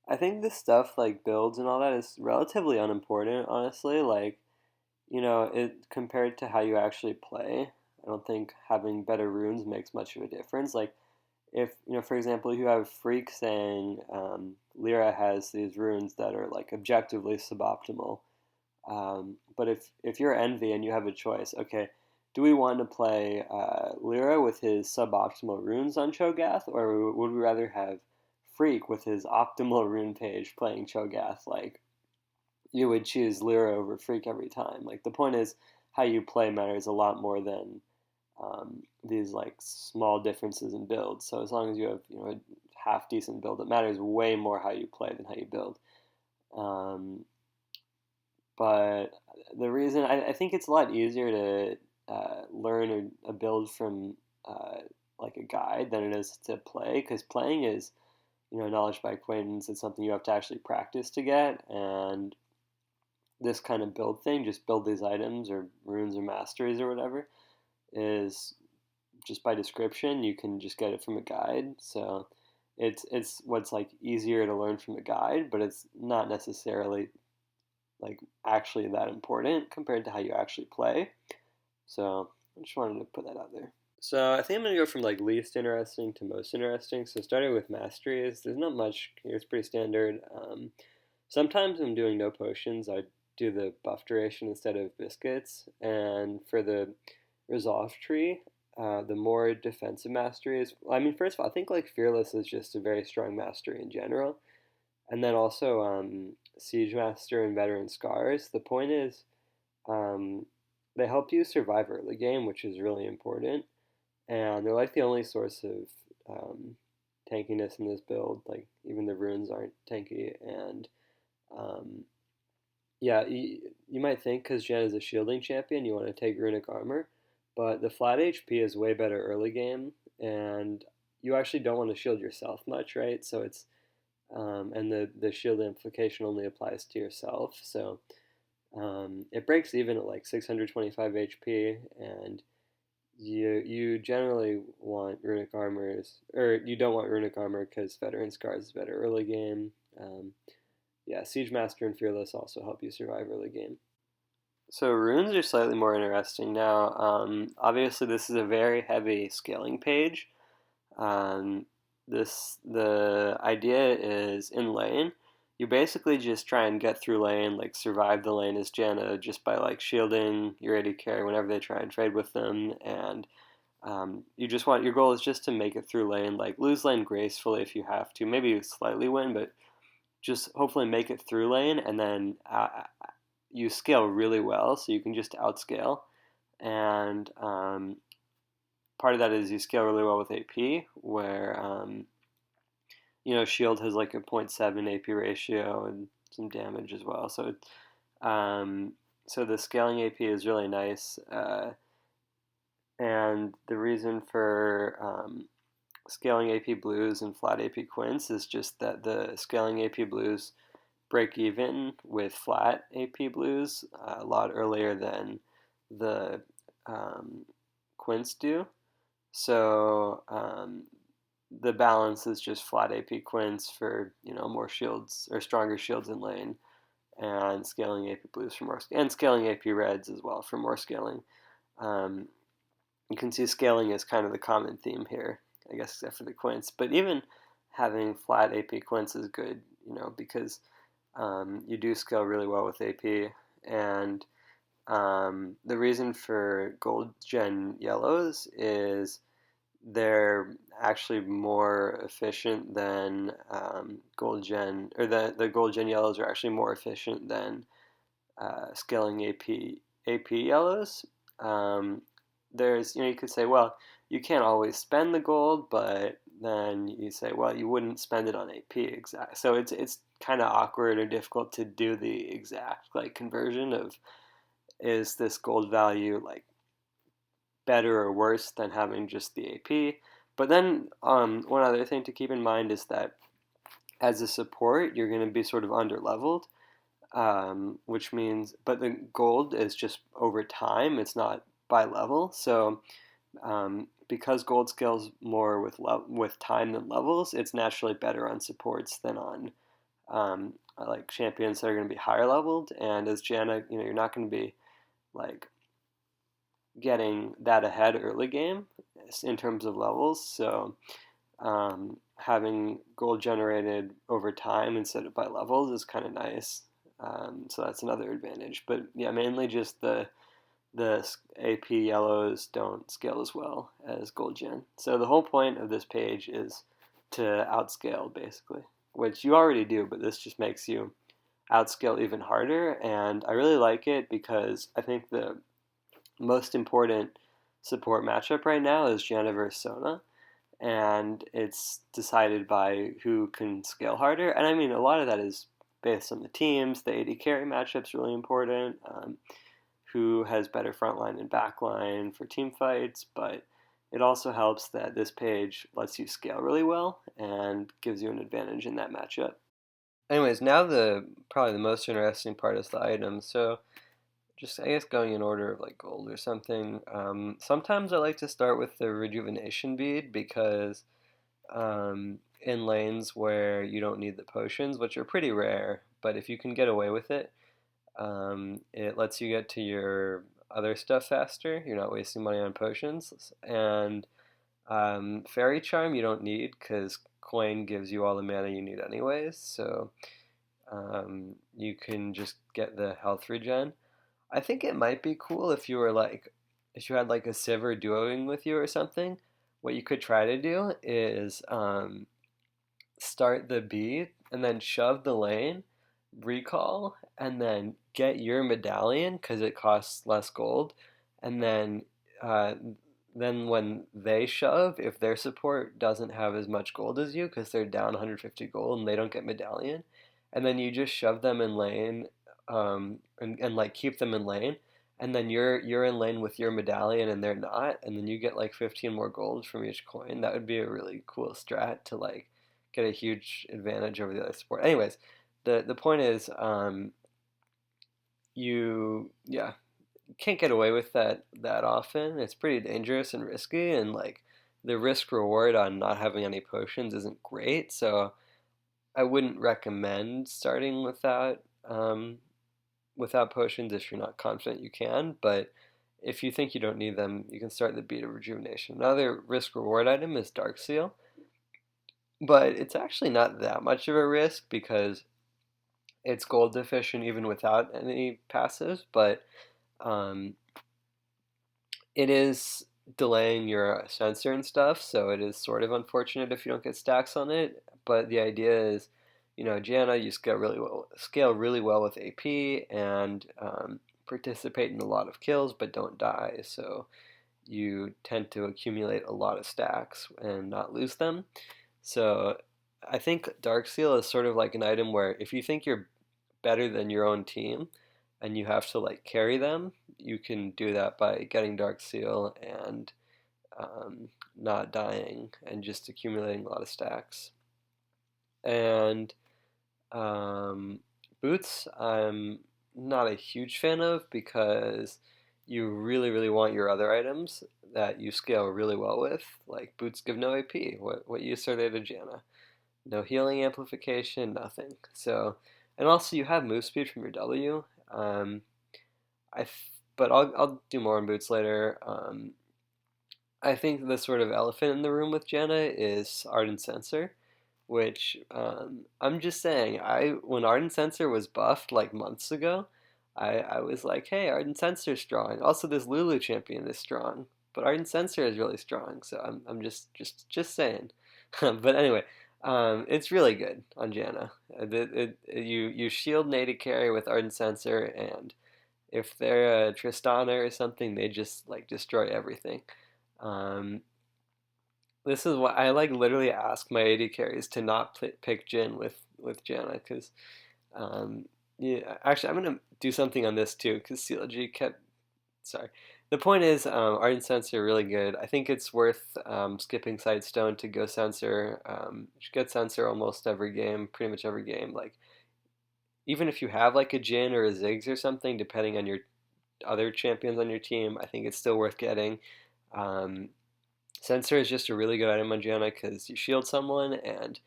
I think this stuff like builds and all that is relatively unimportant, honestly. Like, it compared to how you actually play, I don't think having better runes makes much of a difference. Like, if, for example, you have Freak saying Lyra has these runes that are like objectively suboptimal. But if you're Envy and you have a choice, okay, do we want to play Lyra with his suboptimal runes on Cho'Gath, or would we rather have Freak with his optimal rune page playing Cho'Gath? Like, you would choose Lyra over Freak every time. Like, the point is how you play matters a lot more than these like small differences in build. So as long as you have a half decent build, it matters way more how you play than how you build. Um, but the reason I think it's a lot easier to learn a build from like a guide than it is to play, because playing is knowledge by acquaintance. It's something you have to actually practice to get, and this kind of build thing, just build these items or runes or masteries or whatever, is just by description. You can just get it from a guide. So it's what's like easier to learn from a guide, but it's not necessarily like actually that important compared to how you actually play. So I just wanted to put that out there. So I think I'm gonna go from like least interesting to most interesting. So starting with masteries, there's not much here. It's pretty standard. Sometimes I'm doing no potions. I do the buff duration instead of biscuits. And for the resolve tree, the more defensive masteries. I mean, first of all, I think like fearless is just a very strong mastery in general. And then also Siege Master and Veteran Scars. The point is, um, they help you survive early game, which is really important. And they're like the only source of tankiness in this build. Like even the runes aren't tanky. And um, yeah, you might think because Jen is a shielding champion, you want to take runic armor, but the flat HP is way better early game, and you actually don't want to shield yourself much, right? So it's and the shield implication only applies to yourself. So it breaks even at like 625 HP, and you generally want runic armors, or you don't want runic armor because veteran scars is better early game. Yeah, Siege Master and Fearless also help you survive early game. So runes are slightly more interesting now. Obviously, this is a very heavy scaling page. Um, the idea is in lane. You basically just try and get through lane, like survive the lane as Janna, just by like shielding your AD carry whenever they try and trade with them, and you just want your goal is just to make it through lane, like lose lane gracefully if you have to, maybe slightly win, but just hopefully make it through lane, and then you scale really well, so you can just outscale. And part of that is you scale really well with AP, where shield has like a zero point 0.7 AP ratio and some damage as well. Um, so the scaling AP is really nice, and the reason for scaling AP blues and flat AP quints is just that the scaling AP blues break even with flat AP blues a lot earlier than the quints do. So the balance is just flat AP quints for more shields or stronger shields in lane, and scaling AP blues for more, and scaling AP reds as well for more scaling. Um, you can see scaling is kind of the common theme here, I guess, except for the quints. But even having flat AP quints is good, because you do scale really well with AP, and the reason for gold gen yellows is they're actually more efficient than gold gen, or the gold gen yellows are actually more efficient than scaling AP yellows. Um, there's you could say, well, you can't always spend the gold, but then you say, well, you wouldn't spend it on AP exact. So it's kind of awkward or difficult to do the exact like conversion of, is this gold value like better or worse than having just the AP. But then one other thing to keep in mind is that as a support, you're going to be sort of under leveled, which means, but the gold is just over time, it's not by level. So because gold scales more with time than levels, it's naturally better on supports than on like champions that are going to be higher leveled, and as Janna, you're not going to be like getting that ahead early game in terms of levels. So having gold generated over time instead of by levels is kind of nice. So that's another advantage. But yeah, mainly just the AP yellows don't scale as well as gold gen. So the whole point of this page is to outscale basically, which you already do, but this just makes you outscale even harder. And I really like it because I think the most important support matchup right now is Janna versus Sona, and it's decided by who can scale harder. And I mean, a lot of that is based on the teams. The AD carry matchup's really important. Who has better frontline and backline for team fights, but it also helps that this page lets you scale really well and gives you an advantage in that matchup. Anyways, now the probably the most interesting part is the items. So just I guess going in order of like gold or something. Sometimes I like to start with the rejuvenation bead because in lanes where you don't need the potions, which are pretty rare, but if you can get away with it, it lets you get to your other stuff faster. You're not wasting money on potions. And Fairy Charm you don't need because coin gives you all the mana you need anyways. So you can just get the health regen. I think it might be cool if you were like, if you had like a Sivir duoing with you or something. What you could try to do is start the beat and then shove the lane, recall, and then get your medallion because it costs less gold. And uh, then when they shove, if their support doesn't have as much gold as you because they're down 150 gold and they don't get medallion, and then you just shove them in lane, and like keep them in lane. And then you're in lane with your medallion and they're not, and then you get like 15 more gold from each coin. That would be a really cool strat to like get a huge advantage over the other support. Anyways, the point is, you yeah can't get away with that often. It's pretty dangerous and risky, and like the risk reward on not having any potions isn't great. So I wouldn't recommend starting without potions if you're not confident you can. But if you think you don't need them, you can start the beat of rejuvenation. Another risk reward item is Dark Seal, but it's actually not that much of a risk because it's gold deficient even without any passives, but um, it is delaying your sensor and stuff, so it is sort of unfortunate if you don't get stacks on it. But the idea is, Janna, you scale really well with AP and participate in a lot of kills, but don't die. So you tend to accumulate a lot of stacks and not lose them. So I think Dark Seal is sort of like an item where if you think you're better than your own team and you have to like carry them, you can do that by getting Dark Seal and not dying and just accumulating a lot of stacks. And um, Boots, I'm not a huge fan of because you really, really want your other items that you scale really well with. Like Boots give no AP. What use are they to Janna? No healing amplification, nothing. So, and also you have move speed from your W. I, but I'll do more on Boots later. I think the sort of elephant in the room with Janna is Ardent Sensor, which I'm just saying, when Ardent Sensor was buffed like months ago, I was like, hey, Ardent Sensor is strong. Also, this Lulu champion is strong, but Ardent Sensor is really strong. So I'm just saying. But anyway, it's really good on Janna. You shield native carry with Ardent Sensor, and if they're a Tristana or something, they just like destroy everything. Um, this is why I like literally ask my AD carries to not pick Jhin with Janna because yeah, actually I'm gonna do something on this too because CLG kept sorry. The point is, Ardent Sensor really good. I think it's worth skipping Sightstone to go Sensor. You should get Sensor almost every game, pretty much every game. Like even if you have like a Jhin or a Ziggs or something, depending on your other champions on your team, I think it's still worth getting. Um, Sensor is just a really good item on Janna because you shield someone and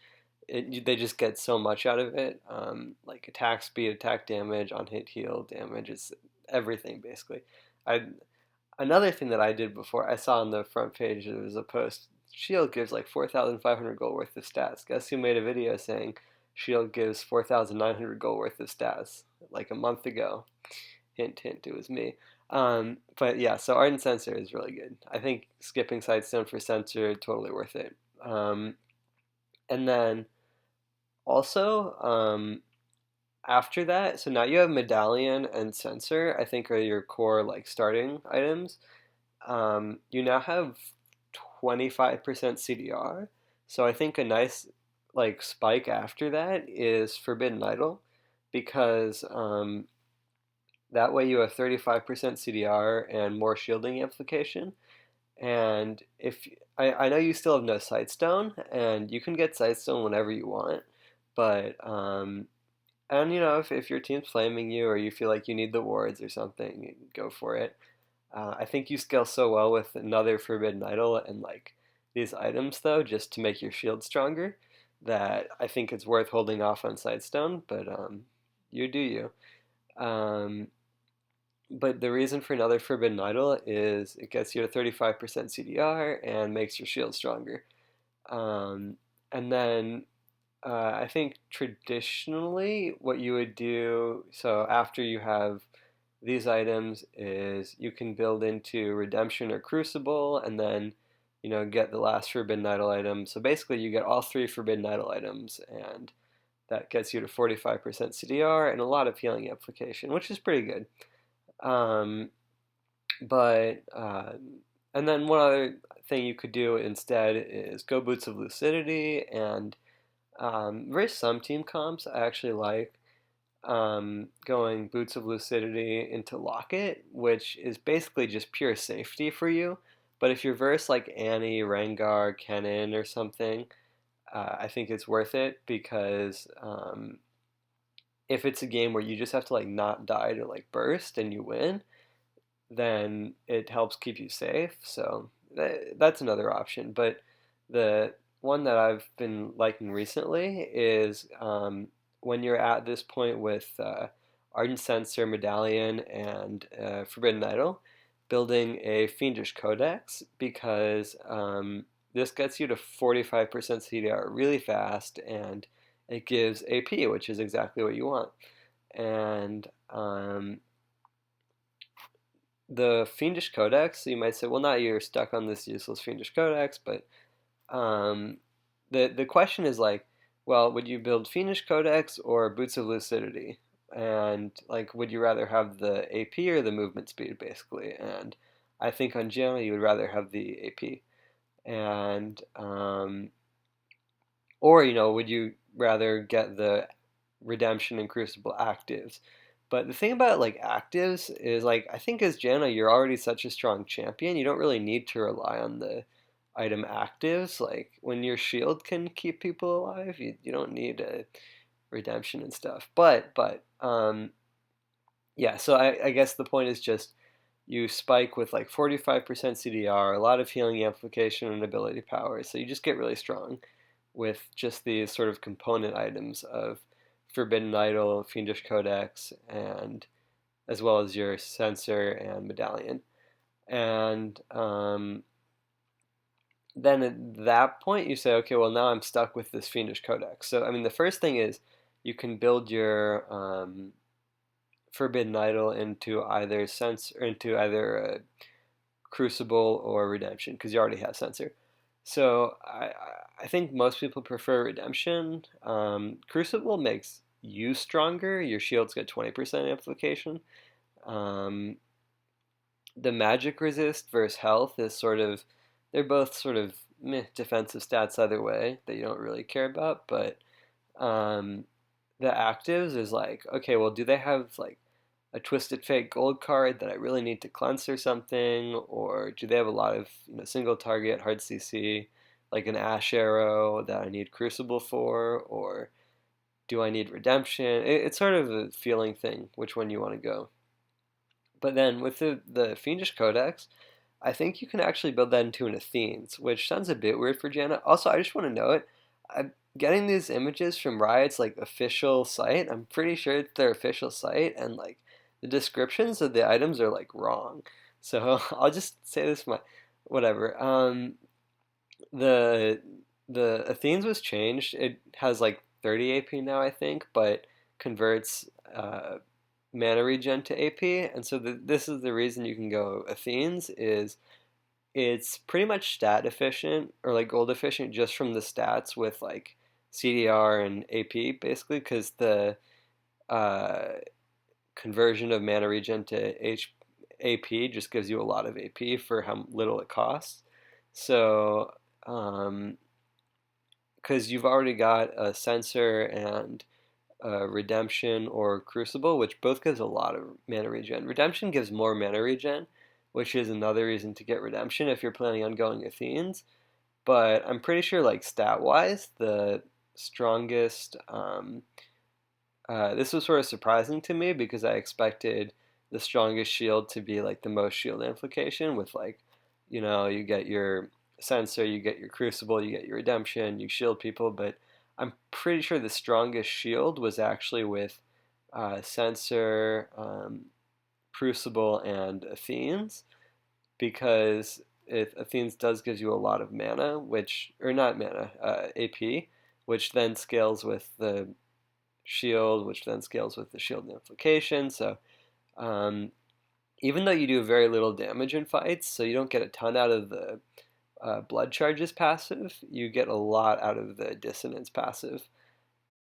they just get so much out of it. Like attack speed, attack damage, on hit heal damage. It's everything basically. I Another thing that I did before I saw on the front page there was a post. Shield gives like 4,500 gold worth of stats. Guess who made a video saying Shield gives 4,900 gold worth of stats like a month ago? Hint, hint, it was me. But yeah, so Ardent Sensor is really good. I think skipping Sightstone for Sensor totally worth it. And then also, after that, so now you have Medallion and Sensor, I think are your core like starting items. You now have 25% CDR. So I think a nice like spike after that is Forbidden Idol because that way you have 35% CDR and more shielding amplification. And if I know you still have no Sightstone, and you can get Sightstone whenever you want, but and if your team's flaming you or you feel like you need the wards or something, go for it. I think you scale so well with another Forbidden Idol and like these items though, just to make your shield stronger, that I think it's worth holding off on Sightstone. But you do you. Um, but the reason for another Forbidden Idol is it gets you to 35% CDR and makes your shield stronger. Um, and then I think traditionally what you would do, so after you have these items, is you can build into Redemption or Crucible and then, get the last Forbidden Idol item. So basically you get all three Forbidden Idol items and that gets you to 45% CDR and a lot of healing amplification, which is pretty good. Um, but and then one other thing you could do instead is go Boots of Lucidity and there's some team comps I actually like going Boots of Lucidity into Locket, which is basically just pure safety for you. But if you're versed like Annie, Rengar, Kennen, or something, I think it's worth it because if it's a game where you just have to like not die to like burst and you win, then it helps keep you safe. So that's another option. But the one that I've been liking recently is when you're at this point with Ardent Sensor, Medallion, and Forbidden Idol, building a Fiendish Codex because this gets you to 45% CDR really fast and it gives AP, which is exactly what you want. And the Fiendish Codex, you might say, well, now you're stuck on this useless Fiendish Codex, but um, the question is like, well, would you build Fiendish Codex or Boots of Lucidity? And like, would you rather have the AP or the movement speed, basically? And I think on Janna you would rather have the AP. And or would you rather get the Redemption and Crucible actives? But the thing about like actives is like I think as Janna you're already such a strong champion, you don't really need to rely on the item actives. Like when your shield can keep people alive, you don't need a redemption and stuff. But yeah, so I guess the point is just you spike with like 45% CDR, a lot of healing amplification and ability power. So you just get really strong with just these sort of component items of Forbidden Idol, Fiendish Codex, and as well as your Sensor and Medallion. And then at that point you say, okay, well now I'm stuck with this Fiendish Codex. So I mean, the first thing is you can build your Forbidden Idol into either Crucible or Redemption because you already have Sensor. So I think most people prefer Redemption. Crucible makes you stronger. Your shields get 20% amplification. Um, the magic resist versus health is they're both sort of meh, defensive stats either way that you don't really care about. But um, the actives is like, okay, well, do they have like a Twisted Fate gold card that I really need to cleanse or something? Or do they have a lot of single target hard CC, like an Ash Arrow that I need Crucible for? Or do I need Redemption? It's sort of a feeling thing, which one you want to go. But then with the Fiendish Codex, I think you can actually build that into an Athene's, which sounds a bit weird for Janna. Also, I just want to note, getting these images from Riot's like official site. I'm pretty sure it's their official site, and like the descriptions of the items are like wrong. So I'll just say this my whatever. The the Athenes was changed. It has like 30 AP now, I think, but converts mana regen to AP. And so this is the reason you can go Athenes is it's pretty much stat efficient or like gold efficient just from the stats with like CDR and AP basically because the uh, conversion of mana regen to AP just gives you a lot of AP for how little it costs. So um, because you've already got a sensor and redemption or crucible, which both gives a lot of mana regen. Redemption gives more mana regen, which is another reason to get redemption if you're planning on going Athenes. But I'm pretty sure, like stat wise, the strongest. This was sort of surprising to me because I expected the strongest shield to be like the most shield amplification with like, you get your sensor, you get your crucible, you get your redemption, you shield people, but I'm pretty sure the strongest shield was actually with sensor, crucible, and Athenes because Athenes does gives you a lot of mana, which or not mana, AP, which then scales with the shield, which then scales with the shield amplification. So um, even though you do very little damage in fights, so you don't get a ton out of the blood charges passive, you get a lot out of the dissonance passive.